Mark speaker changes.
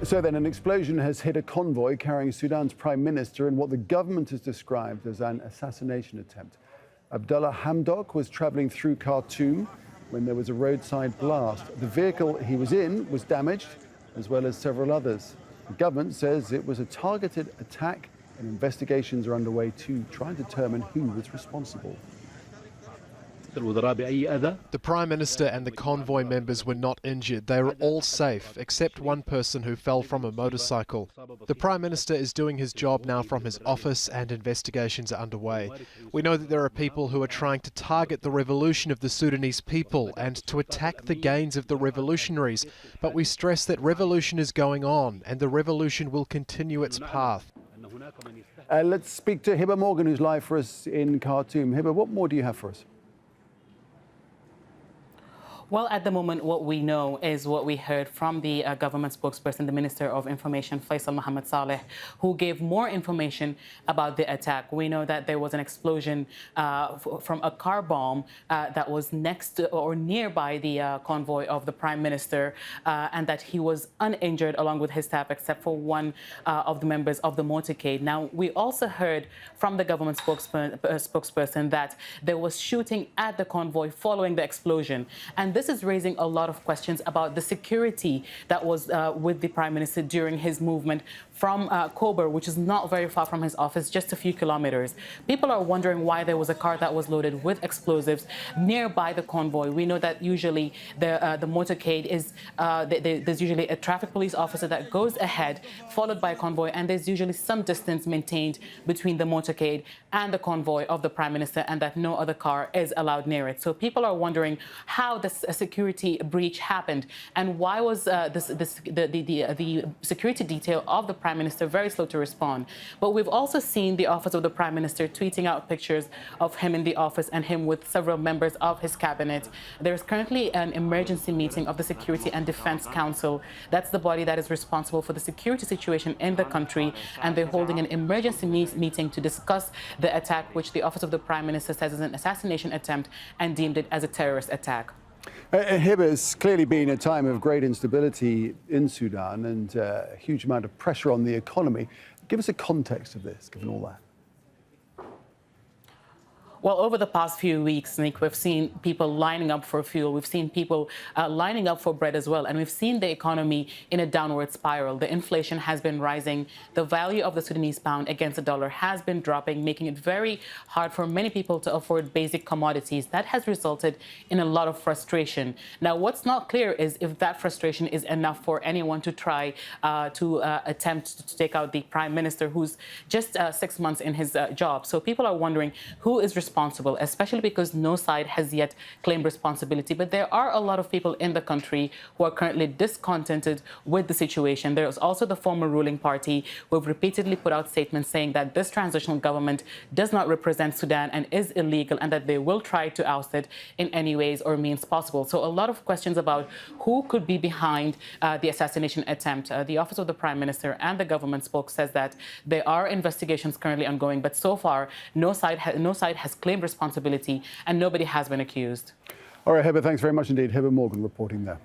Speaker 1: So then an explosion has hit a convoy carrying Sudan's Prime Minister in what the government has described as an assassination attempt. Abdalla Hamdok was travelling through Khartoum when there was a roadside blast. The vehicle he was in was damaged, as well as several others. The government says it was a targeted attack and investigations are underway to try and determine who was responsible.
Speaker 2: The Prime Minister and the convoy members were not injured. They were all safe, except one person who fell from a motorcycle. The Prime Minister is doing his job now from his office and investigations are underway. We know that there are people who are trying to target the revolution of the Sudanese people and to attack the gains of the revolutionaries. But we stress that revolution is going on and the revolution will continue its path.
Speaker 1: Let's speak to Hiba Morgan, who's live for us in Khartoum. Hiba, what more do you have for us?
Speaker 3: Well, at the moment, what we know is what we heard from the government spokesperson, the Minister of Information, Faisal Mohammed Saleh, who gave more information about the attack. We know that there was an explosion from a car bomb that was next to or nearby the convoy of the Prime Minister, and that he was uninjured along with his staff, except for one of the members of the motorcade. Now, we also heard from the government spokesperson that there was shooting at the convoy following the explosion. And this is raising a lot of questions about the security that was with the Prime Minister during his movement from Kober, which is not very far from his office, just a few kilometers. People are wondering why there was a car that was loaded with explosives nearby the convoy. We know that usually the motorcade is, there's usually a traffic police officer that goes ahead, followed by a convoy, and there's usually some distance maintained between the motorcade and the convoy of the Prime Minister, and that no other car is allowed near it. So people are wondering how this security breach happened and why was the security detail of the Prime Minister very slow to respond. But we've also seen the office of the Prime Minister tweeting out pictures of him in the office and him with several members of his cabinet. There is currently an emergency meeting of the Security and Defense Council. That's the body that is responsible for the security situation in the country, and they're holding an emergency meeting to discuss the attack, which the office of the Prime Minister says is an assassination attempt and deemed it as a terrorist attack.
Speaker 1: Hiba, it's clearly been a time of great instability in Sudan and a huge amount of pressure on the economy. Give us a context of this, given all that.
Speaker 3: Well, over the past few weeks, Nick, we've seen people lining up for fuel. We've seen people lining up for bread as well. And we've seen the economy in a downward spiral. The inflation has been rising. The value of the Sudanese pound against the dollar has been dropping, making it very hard for many people to afford basic commodities. That has resulted in a lot of frustration. Now, what's not clear is if that frustration is enough for anyone to try to attempt to take out the Prime Minister, who's just 6 months in his job. So people are wondering who is responsible, especially because no side has yet claimed responsibility. But there are a lot of people in the country who are currently discontented with the situation. There is also the former ruling party who have repeatedly put out statements saying that this transitional government does not represent Sudan and is illegal, and that they will try to oust it in any ways or means possible. So a lot of questions about who could be behind the assassination attempt. The Office of the Prime Minister and the government spoke says that there are investigations currently ongoing, but so far no side has claimed responsibility and nobody has been accused.
Speaker 1: All right, Hiba, thanks very much indeed. Hiba Morgan reporting there.